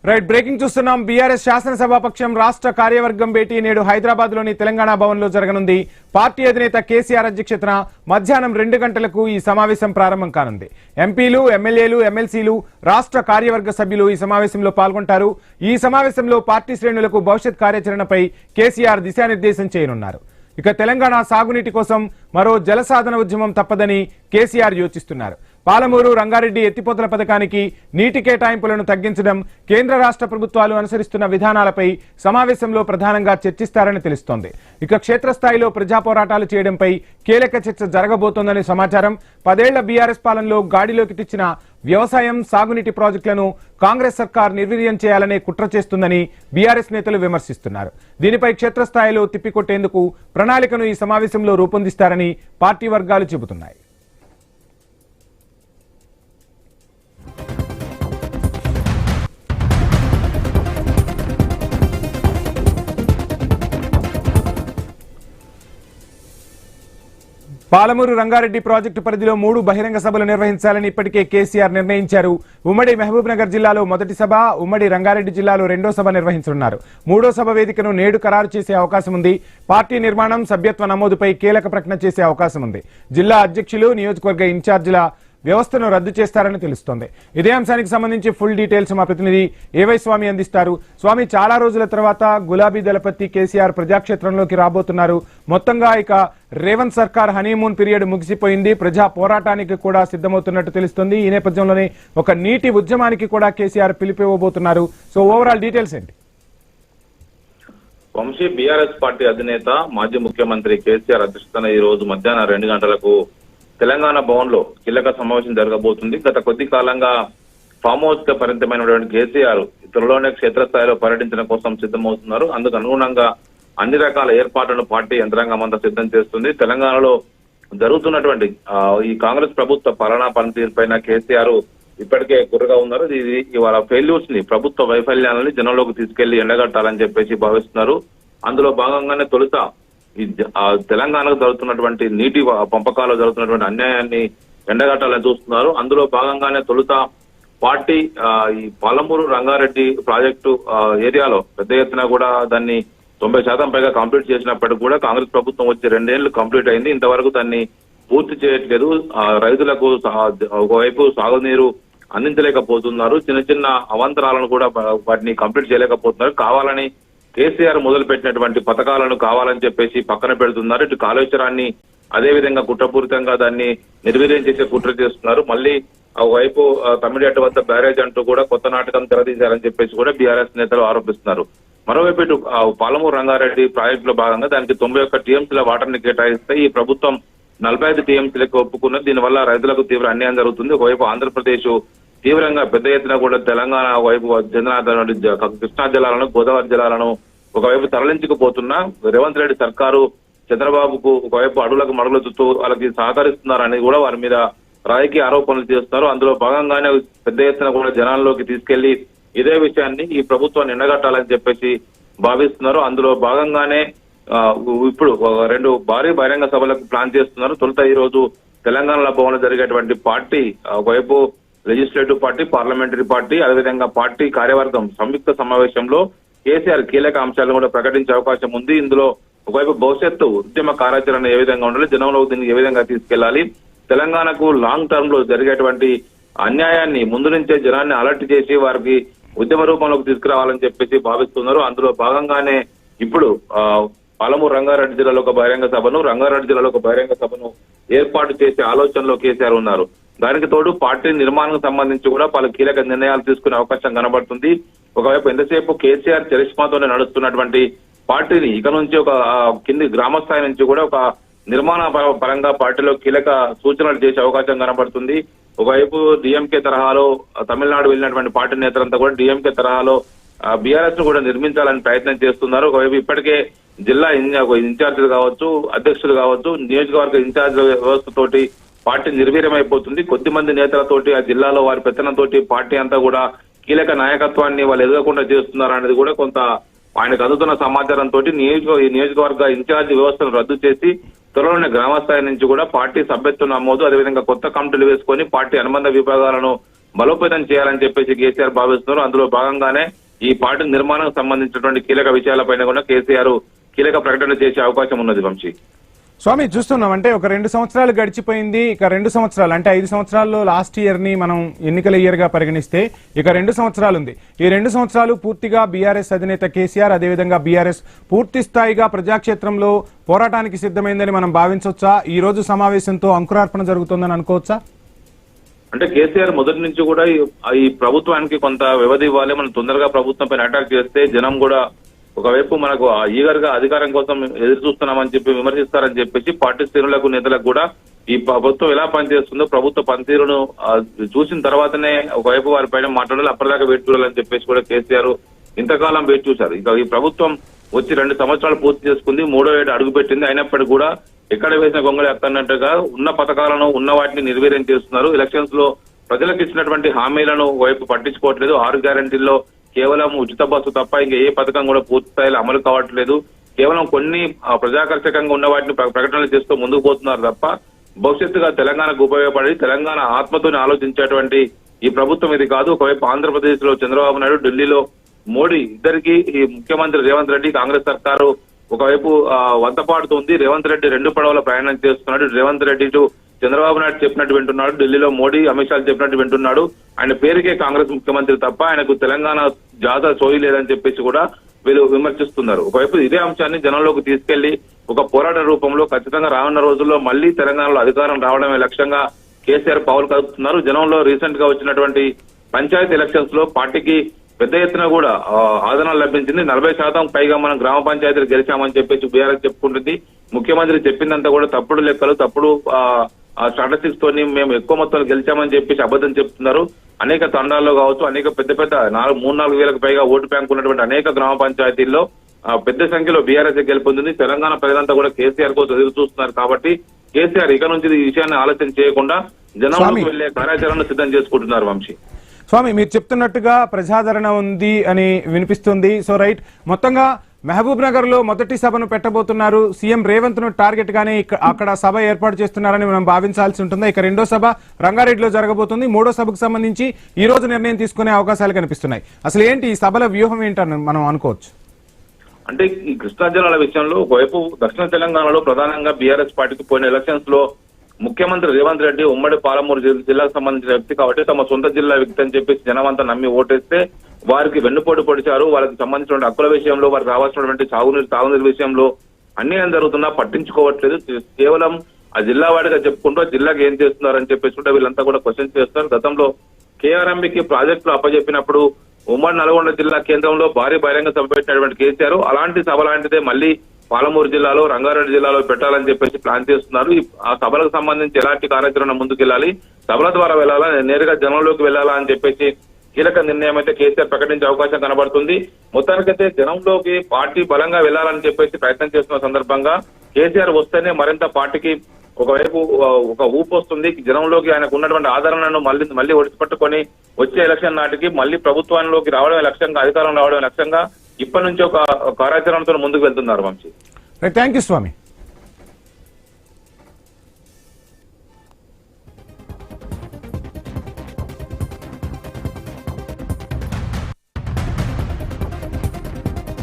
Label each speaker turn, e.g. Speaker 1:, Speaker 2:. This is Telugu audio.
Speaker 1: రైట్ బ్రేకింగ్ చూస్తున్నాం. బీఆర్ఎస్ శాసనసభాపక్షం రాష్ట్ర కార్యవర్గం భేటీ నేడు హైదరాబాద్ లోని తెలంగాణ భవన్ లో జరగనుంది. పార్టీ అధినేత కేసీఆర్ అధ్యక్షతన మధ్యాహ్నం 2 గంటలకు ఈ సమావేశం ప్రారంభం కానుంది. ఎంపీలు, ఎమ్మెల్యేలు, ఎమ్మెల్సీలు, రాష్ట్ర కార్యవర్గ సభ్యులు ఈ సమావేశంలో పాల్గొంటారు. ఈ సమావేశంలో పార్టీ శ్రేణులకు భవిష్యత్ కార్యాచరణపై కేసీఆర్ దిశానిర్దేశం చేయనున్నారు. ఇక తెలంగాణ సాగునీటి కోసం మరో జలసాధన ఉద్యమం తప్పదని కేసీఆర్ యోచిస్తున్నారు. పాలమూరు, రంగారెడ్డి ఎత్తిపోతల పథకానికి నీటి కేటాయింపులను తగ్గించడం, కేంద్ర రాష్ట్ర ప్రభుత్వాలు అనుసరిస్తున్న విధానాలపై సమావేశంలో ప్రధానంగా చర్చిస్తారని తెలుస్తోంది. ఇక క్షేత్రస్థాయిలో ప్రజా పోరాటాలు చేయడంపై కీలక చర్చ జరగబోతోందని సమాచారం. 10 ఏళ్ల బీఆర్ఎస్ పాలనలో గాడిలోకి తెచ్చిన వ్యవసాయం, సాగునీటి ప్రాజెక్టులను కాంగ్రెస్ సర్కార్ నిర్వీర్యం చేయాలనే కుట్ర చేస్తుందని బీఆర్ఎస్ నేతలు విమర్శిస్తున్నారు. దీనిపై క్షేత్రస్థాయిలో తిప్పికొట్టేందుకు ప్రణాళికను ఈ సమావేశంలో రూపొందిస్తారని పార్టీ వర్గాలు చెబుతున్నాయి. పాలమూరు, రంగారెడ్డి ప్రాజెక్టు పరిధిలో 3 బహిరంగ సభలు నిర్వహించాలని ఇప్పటికే కేసీఆర్ నిర్ణయించారు. ఉమ్మడి మహబూబ్ నగర్ జిల్లాలో మొదటి సభ, ఉమ్మడి రంగారెడ్డి జిల్లాలో 2వ సభ నిర్వహించనున్నారు. 3వ సభ వేదికను నేడు ఖరారు చేసే అవకాశం ఉంది. పార్టీ నిర్మాణం, సభ్యత్వ నమోదుపై కీలక ప్రకటన చేసే అవకాశం ఉంది. జిల్లా అధ్యక్షులు, నియోజకవర్గ ఇన్ఛార్జీల వ్యవస్థను రద్దు చేస్తారని తెలుస్తోంది. ఇదే అంశానికి సంబంధించి ఫుల్ డీటెయిల్స్ మా ప్రతినిధి ఏవై స్వామి అందిస్తారు. స్వామి, చాలా రోజుల తర్వాత గులాబీ దళపతి కేసీఆర్ ప్రజాక్షేత్రంలోకి రాబోతున్నారు. మొత్తంగా ఇక రేవంత్ సర్కార్ హనీమూన్ పీరియడ్ ముగిసిపోయింది. ప్రజా పోరాటానికి కూడా సిద్ధమవుతున్నట్టు తెలుస్తుంది. ఈ నేపథ్యంలోనే ఒక నీటి ఉద్యమానికి కూడా కేసీఆర్ పిలిపివ్వబోతున్నారు. సో ఓవరాల్ డీటెయిల్స్ ఏంటి?
Speaker 2: వంశీ, బీఆర్ఎస్ పార్టీ అధినేత మాజీ ముఖ్యమంత్రి కేసీఆర్ అధ్యక్షతన ఈ రోజు మధ్యాహ్నం 2 గంటలకు తెలంగాణ భవన్ లో కీలక సమావేశం జరగబోతుంది. గత కొద్ది కాలంగా ఫామ్ హౌస్ గా పరిమితమైనటువంటి కేసీఆర్ త్వరలోనే క్షేత్రస్థాయిలో పర్యటించడం కోసం సిద్ధమవుతున్నారు. అందుకు అనుగుణంగా అన్ని రకాల ఏర్పాట్లను పార్టీ యంత్రాంగం అంతా సిద్ధం చేస్తుంది. తెలంగాణలో జరుగుతున్నటువంటి ఈ కాంగ్రెస్ ప్రభుత్వ పాలనా పనితీరుపైన కేసీఆర్ ఇప్పటికే గుర్రగా ఉన్నారు. ఇది ఇవాళ ఫెయిల్యూర్స్ ని, ప్రభుత్వ వైఫల్యాలని జనంలోకి తీసుకెళ్లి ఎండగట్టాలని చెప్పేసి భావిస్తున్నారు. అందులో భాగంగానే తొలుత ఈ తెలంగాణకు జరుగుతున్నటువంటి నీటి పంపకాలు జరుగుతున్నటువంటి అన్యాయాన్ని ఎండగట్టాలని చూస్తున్నారు. అందులో భాగంగానే తొలుత పార్టీ ఈ పాలమూరు, రంగారెడ్డి ప్రాజెక్టు ఏరియాలో పెద్ద ఎత్తున కూడా దాన్ని 90% పైగా కంప్లీట్ చేసినప్పటికీ కూడా కాంగ్రెస్ ప్రభుత్వం వచ్చి 2 ఏళ్లు కంప్లీట్ అయింది. ఇంతవరకు దాన్ని పూర్తి చేయట్లేదు. రైతులకు ఒకవైపు సాగునీరు అందించలేకపోతున్నారు. చిన్న చిన్న అవాంతరాలను కూడా వాటిని కంప్లీట్ చేయలేకపోతున్నారు. కావాలని కేసీఆర్ మొదలు పెట్టినటువంటి పథకాలను కావాలని చెప్పేసి పక్కన పెడుతున్నారు. ఇటు కాళేశ్వరాన్ని అదేవిధంగా కుట్రపూరితంగా దాన్ని నిర్వీర్యం చేసే కుట్ర చేస్తున్నారు. మళ్ళీ ఒకవైపు తమిళనాడు వద్ద బ్యారేజ్ అంటూ కూడా కొత్త నాటకం తెరదీశారని చెప్పేసి కూడా బీఆర్ఎస్ నేతలు ఆరోపిస్తున్నారు. మరోవైపు ఇటు పాలమూరు, రంగారెడ్డి ప్రాజెక్టులో భాగంగా దానికి 91 టీఎంసీల వాటర్ ని కేటాయిస్తే ఈ ప్రభుత్వం 45 టీఎంసీలకు ఒప్పుకున్నది. దీనివల్ల రైతులకు తీవ్ర అన్యాయం జరుగుతుంది. ఒకవైపు ఆంధ్రప్రదేశ్ తీవ్రంగా పెద్ద ఎత్తున కూడా తెలంగాణ వైపు చెందిన కృష్ణా జలాలను, గోదావరి జలాలను ఒకవైపు తరలించుకుపోతున్నా రేవంత్ రెడ్డి సర్కారు చంద్రబాబుకు ఒకవైపు అడుగులకు మడుగులు చుట్టూ వాళ్ళకి సహకరిస్తున్నారని కూడా వారి మీద రాజకీయ ఆరోపణలు చేస్తున్నారు. అందులో భాగంగానే పెద్ద ఎత్తున కూడా జనాల్లోకి తీసుకెళ్లి ఇదే విషయాన్ని ఈ ప్రభుత్వాన్ని ఎండగట్టాలని చెప్పేసి భావిస్తున్నారు. అందులో భాగంగానే ఇప్పుడు 2 భారీ బహిరంగ సభలకు ప్లాన్ చేస్తున్నారు. తొలుత ఈ రోజు తెలంగాణ భవన్లో జరిగేటువంటి పార్టీ ఒకవైపు లెజిస్లేటివ్ పార్టీ, పార్లమెంటరీ పార్టీ, అదేవిధంగా పార్టీ కార్యవర్గం సంయుక్త సమావేశంలో కేసీఆర్ కీలక అంశాలను కూడా ప్రకటించే అవకాశం ఉంది. ఇందులో ఒకవైపు భవిష్యత్తు ఉద్యమ కార్యాచరణ ఏ విధంగా ఉండాలి, జనంలోకి దీన్ని ఏ విధంగా తీసుకెళ్లాలి, తెలంగాణకు లాంగ్ టర్మ్ లో జరిగేటువంటి అన్యాయాన్ని ముందు నుంచే జనాన్ని అలర్ట్ చేసి వారికి ఉద్యమ రూపంలోకి తీసుకురావాలని చెప్పేసి భావిస్తున్నారు. అందులో భాగంగానే ఇప్పుడు పాలమూరు, రంగారెడ్డి జిల్లాలో ఒక బహిరంగ సభను, రంగారెడ్డి జిల్లాలో ఒక బహిరంగ సభను ఏర్పాటు చేసే ఆలోచనలో కేసీఆర్ ఉన్నారు. దానికి తోడు పార్టీ నిర్మాణం సంబంధించి కూడా పలు కీలక నిర్ణయాలు తీసుకునే అవకాశం కనబడుతుంది. ఒకవైపు ఎంతసేపు కేసీఆర్ చరిష్మాతోనే నడుస్తున్నటువంటి పార్టీని ఇక నుంచి ఒక కింది గ్రామ స్థాయి నుంచి కూడా ఒక నిర్మాణ పరంగా పార్టీలో కీలక సూచనలు చేసే అవకాశం కనబడుతుంది. ఒకవైపు డిఎంకే తరహాలో తమిళనాడు వెళ్ళినటువంటి పార్టీ నేతలంతా కూడా డిఎంకే తరహాలో బీఆర్ఎస్ ను కూడా నిర్మించాలని ప్రయత్నం చేస్తున్నారు. ఒకవైపు ఇప్పటికే జిల్లా ఇన్ఛార్జీలు కావచ్చు, అధ్యక్షులు కావచ్చు, నియోజకవర్గ ఇన్ఛార్జీల వ్యవస్థతోటి పార్టీ నిర్వీర్యమైపోతుంది. కొద్దిమంది నేతలతోటి ఆ జిల్లాలో వారి పెత్తనంతోటి పార్టీ అంతా కూడా కీలక నాయకత్వాన్ని వాళ్ళు ఎదగకుండా చేస్తున్నారు అనేది కూడా కొంత ఆయనకు అందుతున్న సమాచారంతో నియోజకవర్గ ఇన్ఛార్జి వ్యవస్థను రద్దు చేసి త్వరలోనే గ్రామ స్థాయి నుంచి కూడా పార్టీ సభ్యత్వ నమోదు, అదేవిధంగా కొత్త కమిటీలు వేసుకొని పార్టీ అనుబంధ విభాగాలను బలోపేతం చేయాలని చెప్పేసి కేసీఆర్ భావిస్తున్నారు. అందులో భాగంగానే ఈ పార్టీ నిర్మాణానికి సంబంధించినటువంటి కీలక విషయాలపైన కూడా కేసీఆర్ కీలక ప్రకటన చేసే అవకాశం ఉన్నది వంశీ.
Speaker 1: స్వామి చూస్తున్నాం అంటే ఒక 2 సంవత్సరాలు గడిచిపోయింది. ఇక 2 సంవత్సరాలు అంటే 5 సంవత్సరాల్లో లాస్ట్ ఇయర్ ని మనం ఎన్నికల ఇయర్ గా పరిగణిస్తే ఇక 2 సంవత్సరాలు ఉంది. ఈ 2 సంవత్సరాలు పూర్తిగా బీఆర్ఎస్ అధినేత కేసీఆర్ అదేవిధంగా బీఆర్ఎస్ పూర్తి స్థాయిగా ప్రజాక్షేత్రంలో పోరాటానికి సిద్ధమైందని మనం భావించవచ్చా? ఈ రోజు సమావేశంతో అంకురార్పణ జరుగుతుందని అనుకోవచ్చా?
Speaker 2: అంటే కేసీఆర్ మొదటి నుంచి కూడా ఈ ప్రభుత్వానికి కొంత వ్యవధి ఇవ్వాలి, మనం తొందరగా ప్రభుత్వం పైన అటాక్ చేస్తే జనం కూడా ఒకవైపు మనకు ఈగర్ గా అధికారం కోసం ఎదురు చూస్తున్నామని చెప్పి విమర్శిస్తారని చెప్పేసి పార్టీ శ్రేణులకు నేతలకు కూడా ఈ ప్రభుత్వం ఎలా పనిచేస్తుందో ప్రభుత్వ పనితీరును చూసిన తర్వాతనే ఒకవైపు వారి పైన మాట్లాడాలి, అప్పటిదాకా వేచి చూడాలని చెప్పేసి కూడా కేసీఆర్ ఇంతకాలం వేచి చూశారు. ఇక ఈ ప్రభుత్వం వచ్చి 2 సంవత్సరాలు పూర్తి చేసుకుంది, 3వ ఏడు అడుగుపెట్టింది. అయినప్పటికీ కూడా ఎక్కడ వేసిన గొంగళి ఎక్కడన్నట్టుగా ఉన్న పథకాలను ఉన్న వాటిని నిర్వీర్యం చేస్తున్నారు. ఎలక్షన్స్ లో ప్రజలకు ఇచ్చినటువంటి హామీలను వైపు పట్టించుకోవట్లేదు. 6 గ్యారంటీల్లో కేవలం ఉచిత బస్సు తప్ప ఇంకా ఏ పథకం కూడా పూర్తి స్థాయిలో అమలు కావట్లేదు. కేవలం కొన్ని ప్రజాకర్షకంగా ఉన్న వాటిని ప్రకటనలు చేస్తూ ముందుకు పోతున్నారు తప్ప భవిష్యత్తుగా తెలంగాణకు ఉపయోగపడి తెలంగాణ ఆత్మతోని ఆలోచించేటువంటి ఈ ప్రభుత్వం ఇది కాదు. ఒకవైపు ఆంధ్రప్రదేశ్ లో చంద్రబాబు నాయుడు, ఢిల్లీలో మోడీ, ఇద్దరికి ఈ ముఖ్యమంత్రి రేవంత్ రెడ్డి కాంగ్రెస్ సర్కారు ఒకవైపు వంతపాడుతుంది. రేవంత్ రెడ్డి 2 పడవల ప్రయాణం చేస్తున్నాడు. రేవంత్ రెడ్డి చంద్రబాబు నాయుడు చెప్పినట్టు వింటున్నాడు, ఢిల్లీలో మోడీ, అమిత్ షా చెప్పినట్టు వింటున్నాడు. ఆయన పేరుకే కాంగ్రెస్ ముఖ్యమంత్రి తప్ప ఆయనకు తెలంగాణ జాత సోయి లేదని చెప్పేసి కూడా వీళ్ళు విమర్శిస్తున్నారు. ఒకవైపు ఇదే అంశాన్ని జనంలోకి తీసుకెళ్లి ఒక పోరాట రూపంలో ఖచ్చితంగా రానున్న రోజుల్లో మళ్లీ తెలంగాణలో అధికారం రావడమే లక్ష్యంగా కేసీఆర్ పావులు కలుపుతున్నారు. జనంలో రీసెంట్ గా వచ్చినటువంటి పంచాయతీ ఎలక్షన్స్ లో పార్టీకి పెద్ద ఎత్తున కూడా ఆదరణ లభించింది. 40% పైగా మనం గ్రామ పంచాయతీలు గెలిచామని చెప్పేసి బీఆర్ఎస్ చెప్పుకుంటుంది. ముఖ్యమంత్రి చెప్పిందంతా కూడా తప్పుడు లెక్కలు, తప్పుడు స్ట్రాటజిక్స్ తోని మేము ఎక్కువ మొత్తాలు గెలిచామని చెప్పేసి అబద్ధం చెప్తున్నారు. అనేక తండాల్లో కావచ్చు, అనేక పెద్ద 3-4 వేలకు పైగా ఓటు బ్యాంక్ ఉన్నటువంటి అనేక గ్రామ పంచాయతీల్లో పెద్ద సంఖ్యలో బీఆర్ఎస్ గెలుపొందింది. తెలంగాణ ప్రజలంతా కూడా కేసీఆర్ కోసం ఎదురు చూస్తున్నారు. కాబట్టి కేసీఆర్ ఇక నుంచి ఈ విషయాన్ని ఆలోచన చేయకుండా జనంలోకి వెళ్లే కార్యాచరణను సిద్ధం చేసుకుంటున్నారు. వంశీ
Speaker 1: స్వామి, మీరు చెప్తున్నట్టుగా ప్రజాదరణ ఉంది అని వినిపిస్తుంది. సో రైట్, మొత్తంగా మహబూబ్ నగర్ లో మొదటి సభను పెట్టబోతున్నారు. సీఎం రేవంత్ ను టార్గెట్ గానే అక్కడ సభ ఏర్పాటు చేస్తున్నారని మనం భావించాల్సి ఉంటుంది. ఇక 2వ సభ రంగారెడ్డిలో జరగబోతుంది. 3వ సభకు సంబంధించి ఈ రోజు నిర్ణయం తీసుకునే అవకాశాలు కనిపిస్తున్నాయి. అసలు ఏంటి ఈ సభల వ్యూహం ఏంటని మనం అనుకోవచ్చు?
Speaker 2: అంటే ఈ కృష్ణా జిల్లాల విషయంలో ఒకవైపు దక్షిణ తెలంగాణలో ప్రధానంగా బీఆర్ఎస్ పార్టీకి పోయిన ఎలక్షన్స్ లో ముఖ్యమంత్రి రేవంత్ రెడ్డి ఉమ్మడి పాలమూరు జిల్లాకు సంబంధించిన వ్యక్తి కాబట్టి తమ సొంత జిల్లా వ్యక్తి అని చెప్పేసి జనమంతా నమ్మి ఓటేస్తే వారికి వెన్నుపోటు పొడిచారు. వాళ్ళకి సంబంధించిన హక్కుల విషయంలో, వారికి రావాల్సినటువంటి తాగునీరు విషయంలో అన్యాయం జరుగుతున్నా పట్టించుకోవట్లేదు. కేవలం ఆ జిల్లా వాడిగా చెప్పుకుంటూ ఆ జిల్లాకి ఏం చేస్తున్నారని చెప్పేసి వీళ్ళంతా కూడా క్వశ్చన్ చేస్తున్నారు. గతంలో కేఆర్ఎంబీకి ప్రాజెక్టులు అప్పచెప్పినప్పుడు ఉమ్మడి నల్గొండ జిల్లా కేంద్రంలో భారీ బహిరంగ సభ పెట్టినటువంటి కేసీఆర్ అలాంటి సభ లాంటిదే మళ్ళీ పాలమూరు జిల్లాలో, రంగారెడ్డి జిల్లాలో పెట్టాలని చెప్పేసి ప్లాన్ చేస్తున్నారు. ఆ సభలకు సంబంధించి ఎలాంటి కార్యాచరణ ముందుకెళ్లాలి, సభల ద్వారా వెళ్లాలా, నేరుగా జనంలోకి వెళ్లాలా అని చెప్పేసి కీలక నిర్ణయం అయితే కేసీఆర్ ప్రకటించే అవకాశం కనబడుతుంది. మొత్తానికైతే జనంలోకి పార్టీ బలంగా వెళ్లాలని చెప్పేసి ప్రయత్నం చేస్తున్న సందర్భంగా కేసీఆర్ వస్తేనే మరింత పార్టీకి ఒకవైపు ఒక ఊపు వస్తుంది. జనంలోకి ఆయనకు ఉన్నటువంటి ఆదరణను మళ్ళీ ఒడిచిపట్టుకొని వచ్చే ఎలక్షన్ నాటికి మళ్ళీ ప్రభుత్వంలోకి రావడమే లక్ష్యంగా, అధికారం రావడమే లక్ష్యంగా ఇప్పటి నుంచి ఒక కార్యాచరణతో ముందుకు వెళ్తున్నారు. Vamshi,
Speaker 1: thank you Swamy.